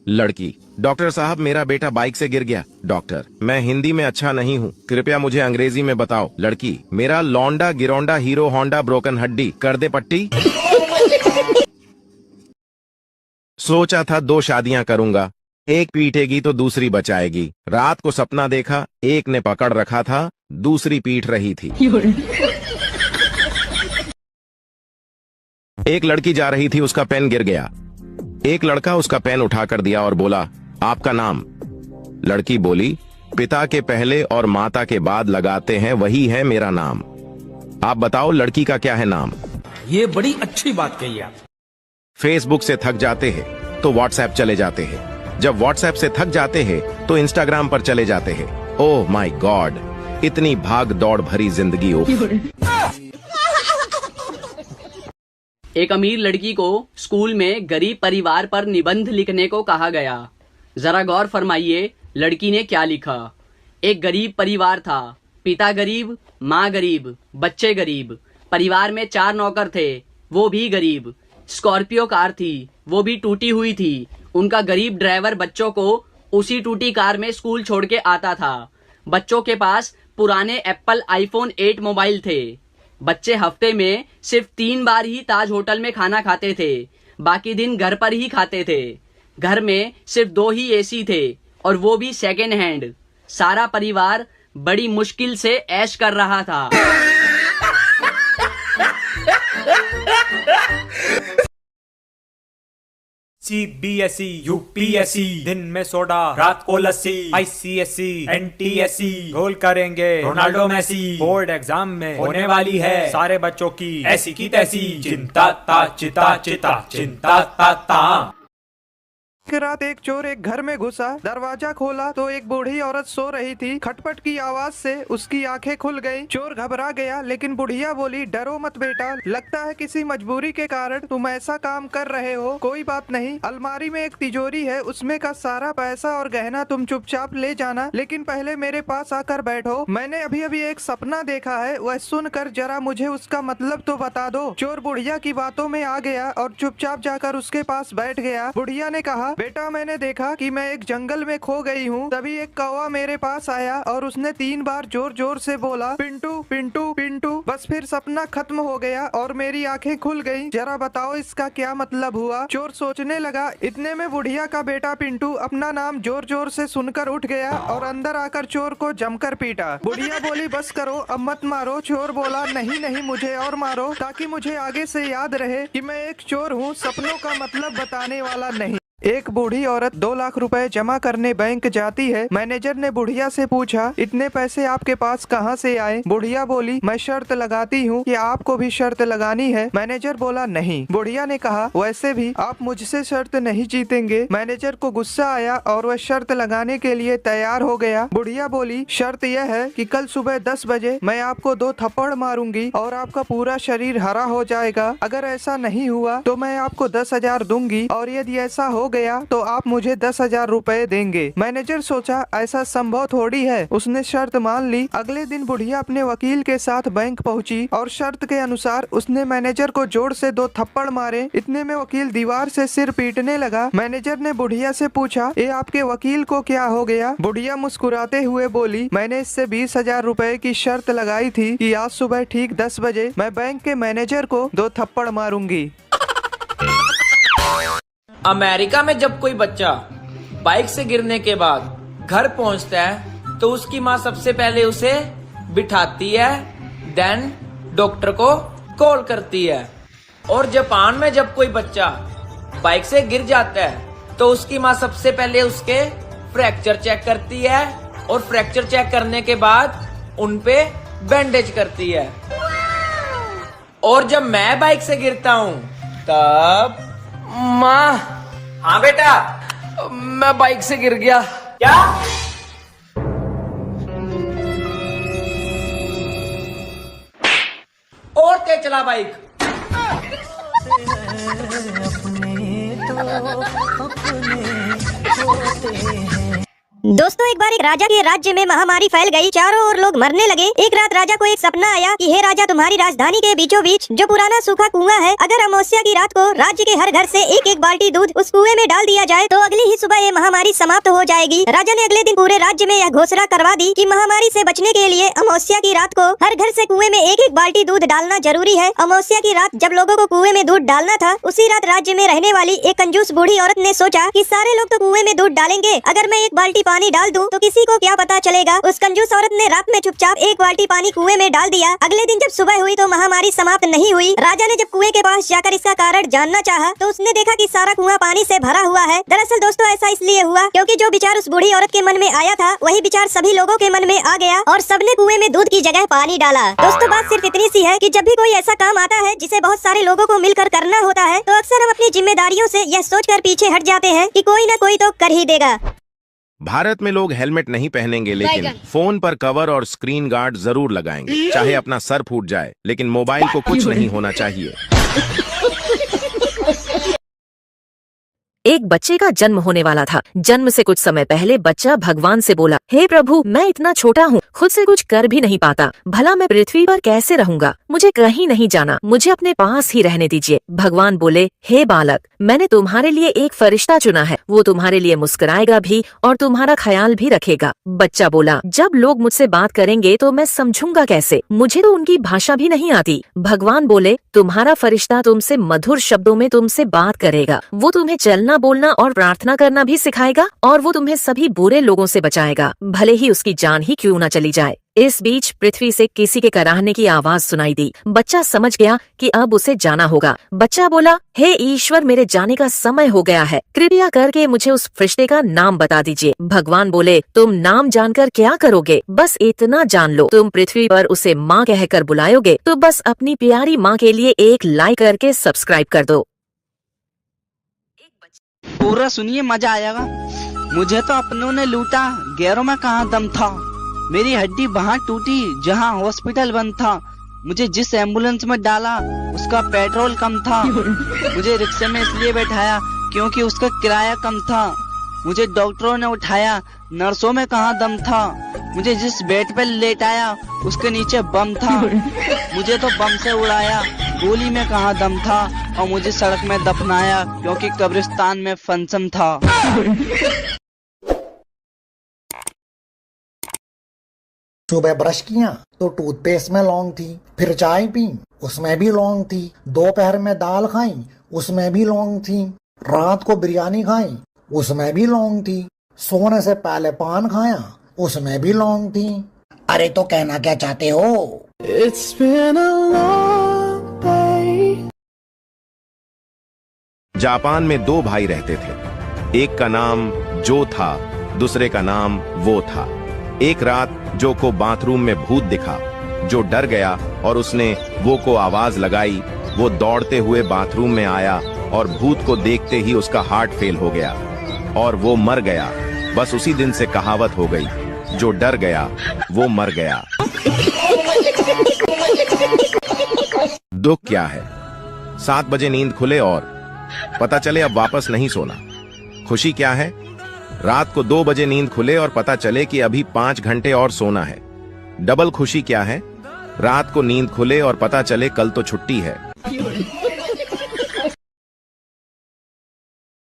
लड़की, डॉक्टर साहब मेरा बेटा बाइक से गिर गया। डॉक्टर, मैं हिंदी में अच्छा नहीं हूँ, कृपया मुझे अंग्रेजी में बताओ। लड़की, मेरा लौंडा गिरोंडा हीरो होंडा ब्रोकन हड्डी, कर दे पट्टी। सोचा था 2 शादियां करूंगा, एक पीटेगी तो दूसरी बचाएगी। रात को सपना देखा, एक ने पकड़ रखा था, दूसरी पीट रही थी। एक लड़की जा रही थी, उसका पेन गिर गया। एक लड़का उसका पेन उठाकर दिया और बोला, आपका नाम? लड़की बोली, पिता के पहले और माता के बाद लगाते हैं वही है मेरा नाम। आप बताओ लड़की का क्या है नाम? ये बड़ी अच्छी बात कही आप। फेसबुक से थक जाते हैं तो व्हाट्सएप चले जाते हैं, जब व्हाट्सएप से थक जाते हैं तो इंस्टाग्राम पर चले जाते हैं। ओह माय गॉड, इतनी भाग दौड़ भरी जिंदगी। एक अमीर लड़की को स्कूल में गरीब परिवार पर निबंध लिखने को कहा गया। जरा गौर फरमाइए लड़की ने क्या लिखा। एक गरीब परिवार था, पिता गरीब, माँ गरीब, बच्चे गरीब। परिवार में 4 नौकर थे, वो भी गरीब। स्कॉर्पियो कार थी, वो भी टूटी हुई थी। उनका गरीब ड्राइवर बच्चों को उसी टूटी कार में स्कूल छोड़ के आता था। बच्चों के पास पुराने एप्पल आईफोन 8 मोबाइल थे। बच्चे हफ्ते में सिर्फ 3 बार ही ताज होटल में खाना खाते थे, बाकी दिन घर पर ही खाते थे। घर में सिर्फ 2 ही एसी थे और वो भी सेकेंड हैंड। सारा परिवार बड़ी मुश्किल से ऐश कर रहा था। CBSE, UPSC, दिन में सोडा रात को लस्सी। ICSE, NTSE, गोल करेंगे रोनाल्डो मेसी। बोर्ड एग्जाम में होने वाली है सारे बच्चों की ऐसी की तैसी। चिंता ता चिता चिता चिंता ता ता। रात एक चोर एक घर में घुसा, दरवाजा खोला तो एक बूढ़ी औरत सो रही थी। खटपट की आवाज से उसकी आंखें खुल गई। चोर घबरा गया, लेकिन बुढ़िया बोली, डरो मत बेटा, लगता है किसी मजबूरी के कारण तुम ऐसा काम कर रहे हो। कोई बात नहीं, अलमारी में एक तिजोरी है, उसमें का सारा पैसा और गहना तुम चुपचाप ले जाना, लेकिन पहले मेरे पास आकर बैठो। मैंने अभी अभी एक सपना देखा है, वह सुनकर जरा मुझे उसका मतलब तो बता दो। चोर बुढ़िया की बातों में आ गया और चुपचाप जाकर उसके पास बैठ गया। बुढ़िया ने कहा, बेटा मैंने देखा कि मैं एक जंगल में खो गई हूँ। तभी एक कौवा मेरे पास आया और उसने 3 बार जोर जोर से बोला, पिंटू पिंटू पिंटू। बस फिर सपना खत्म हो गया और मेरी आंखें खुल गईं। जरा बताओ इसका क्या मतलब हुआ। चोर सोचने लगा। इतने में बुढ़िया का बेटा पिंटू अपना नाम जोर जोर से सुनकर उठ गया और अंदर आकर चोर को जमकर पीटा। बुढ़िया बोली, बस करो अब मत मारो। चोर बोला, नहीं नहीं मुझे और मारो, ताकि मुझे आगे से याद रहे कि मैं एक चोर हूँ, सपनों का मतलब बताने वाला नहीं। एक बूढ़ी औरत 2 लाख रुपए जमा करने बैंक जाती है। मैनेजर ने बुढ़िया से पूछा, इतने पैसे आपके पास कहाँ से आए? बुढ़िया बोली, मैं शर्त लगाती हूँ कि आपको भी शर्त लगानी है। मैनेजर बोला, नहीं। बुढ़िया ने कहा, वैसे भी आप मुझसे शर्त नहीं जीतेंगे। मैनेजर को गुस्सा आया और वह शर्त लगाने के लिए तैयार हो गया। बुढ़िया बोली, शर्त यह है कि कल सुबह 10 बजे मैं आपको 2 थप्पड़ मारूंगी और आपका पूरा शरीर हरा हो जाएगा। अगर ऐसा नहीं हुआ तो मैं आपको 10,000 दूंगी और यदि ऐसा हो गया तो आप मुझे 10,000 रुपए देंगे। मैनेजर सोचा ऐसा संभव थोड़ी है, उसने शर्त मान ली। अगले दिन बुढ़िया अपने वकील के साथ बैंक पहुंची और शर्त के अनुसार उसने मैनेजर को जोर से 2 थप्पड़ मारे। इतने में वकील दीवार से सिर पीटने लगा। मैनेजर ने बुढ़िया से पूछा, ये आपके वकील को क्या हो गया? बुढ़िया मुस्कुराते हुए बोली, मैंने इससे 20,000 रुपए की शर्त लगाई थी कि आज सुबह ठीक 10 बजे मैं बैंक के मैनेजर को 2 थप्पड़ मारूंगी। अमेरिका में जब कोई बच्चा बाइक से गिरने के बाद घर पहुंचता है तो उसकी माँ सबसे पहले उसे बिठाती है, देन डॉक्टर को कॉल करती है। और जापान में जब कोई बच्चा बाइक से गिर जाता है तो उसकी माँ सबसे पहले उसके फ्रैक्चर चेक करती है और फ्रैक्चर चेक करने के बाद उनपे बैंडेज करती है। और जब मैं बाइक से गिरता हूँ तब माँ, हाँ बेटा, मैं बाइक से गिर गया। क्या? चला बाइक। दोस्तों, एक बार एक राजा के राज्य में महामारी फैल गई। चारों ओर लोग मरने लगे। एक रात राजा को एक सपना आया कि हे राजा, तुम्हारी राजधानी के बीचों बीच जो पुराना सूखा कुआं है, अगर अमावस्या की रात को राज्य के हर घर से एक एक बाल्टी दूध उस कुएं में डाल दिया जाए तो अगली ही सुबह ये महामारी समाप्त हो जाएगी। राजा ने अगले दिन पूरे राज्य में यह घोषणा करवा दी कि महामारी से बचने के लिए अमावस्या की रात को हर घर से कुएं में एक एक बाल्टी दूध डालना जरूरी है। अमावस्या की रात जब लोगों को कुएं में दूध डालना था, उसी रात राज्य में रहने वाली एक कंजूस बूढ़ी औरत ने सोचा कि सारे लोग तो कुएं में दूध डालेंगे, अगर मैं एक बाल्टी पानी डाल दूं तो किसी को क्या पता चलेगा। उस कंजूस औरत ने रात में चुपचाप एक बाल्टी पानी कुएं में डाल दिया। अगले दिन जब सुबह हुई तो महामारी समाप्त नहीं हुई। राजा ने जब कुएं के पास जाकर इसका कारण जानना चाहा तो उसने देखा कि सारा कुआं पानी से भरा हुआ है। दरअसल दोस्तों, ऐसा इसलिए हुआ क्योंकि जो विचार उस बूढ़ी औरत के मन में आया था, वही विचार सभी लोगों के मन में आ गया और सबने कुएं में दूध की जगह पानी डाला। दोस्तों, बात सिर्फ इतनी सी है कि जब भी कोई ऐसा काम आता है जिसे बहुत सारे लोगों को मिलकर करना होता है, तो अक्सर हम अपनी जिम्मेदारियों से यह सोचकर पीछे हट जाते हैं कि कोई न कोई तो कर ही देगा। भारत में लोग हेलमेट नहीं पहनेंगे, लेकिन फोन पर कवर और स्क्रीन गार्ड जरूर लगाएंगे। चाहे अपना सर फूट जाए, लेकिन मोबाइल को कुछ नहीं होना चाहिए। एक बच्चे का जन्म होने वाला था। जन्म से कुछ समय पहले बच्चा भगवान से बोला, हे प्रभु, मैं इतना छोटा हूँ, खुद से कुछ कर भी नहीं पाता, भला मैं पृथ्वी पर कैसे रहूंगा? मुझे कहीं नहीं जाना, मुझे अपने पास ही रहने दीजिए। भगवान बोले, हे बालक, मैंने तुम्हारे लिए एक फरिश्ता चुना है, वो तुम्हारे लिए मुस्कुराएगा भी और तुम्हारा ख्याल भी रखेगा। बच्चा बोला, जब लोग मुझसे बात करेंगे तो मैं समझूंगा कैसे? मुझे तो उनकी भाषा भी नहीं आती। भगवान बोले, तुम्हारा फरिश्ता तुमसे मधुर शब्दों में तुमसे बात करेगा, वो तुम्हें चलना बोलना और प्रार्थना करना भी सिखाएगा और वो तुम्हें सभी बुरे लोगों से बचाएगा, भले ही उसकी जान ही क्यों न चली जाए। इस बीच पृथ्वी से किसी के कराहने की आवाज सुनाई दी। बच्चा समझ गया कि अब उसे जाना होगा। बच्चा बोला, हे ईश्वर, मेरे जाने का समय हो गया है, कृपया करके मुझे उस फरिश्ते का नाम बता दीजिए। भगवान बोले, तुम नाम जानकर क्या करोगे? बस इतना जान लो, तुम पृथ्वी पर उसे माँ कहकर बुलाओगे तो बस अपनी प्यारी माँ के लिए एक लाइक करके सब्सक्राइब कर दो। पूरा सुनिए, मजा आएगा। मुझे तो अपनों ने लूटा, गैरों में कहाँ दम था। मेरी हड्डी वहाँ टूटी जहाँ हॉस्पिटल बंद था। मुझे जिस एम्बुलेंस में डाला उसका पेट्रोल कम था। मुझे रिक्शे में इसलिए बैठाया क्योंकि उसका किराया कम था। मुझे डॉक्टरों ने उठाया, नर्सों में कहाँ दम था। मुझे जिस बेड पे लेटाया उसके नीचे बम था। मुझे तो बम से उड़ाया, गोली में कहाँ दम था। और मुझे सड़क में दफनाया क्योंकि कब्रिस्तान में फंक्शन था। सुबह ब्रश किया तो टूथपेस्ट में लौंग थी, फिर चाय पी उसमें भी लौंग थी, दोपहर में दाल खाई उसमें भी लौंग थी, रात को बिरयानी खाई उसमें भी लौंग थी, सोने से पहले पान खाया उसमें भी लौंग थी। अरे तो कहना क्या चाहते हो? It's been a long day. Japan में दो भाई रहते थे। एक का नाम जो था, दूसरे का नाम वो था। एक रात जो को बाथरूम में भूत दिखा। जो डर गया और उसने वो को आवाज लगाई। वो दौड़ते हुए बाथरूम में आया और भूत को देखते ही उसका हार्ट फेल हो गया और वो मर गया। बस उसी दिन से कहावत हो गई, जो डर गया वो मर गया। दुख क्या है? 7 बजे नींद खुले और पता चले अब वापस नहीं सोना। खुशी क्या है? रात को 2 बजे नींद खुले और पता चले कि अभी 5 घंटे और सोना है। डबल खुशी क्या है? रात को नींद खुले और पता चले कल तो छुट्टी है।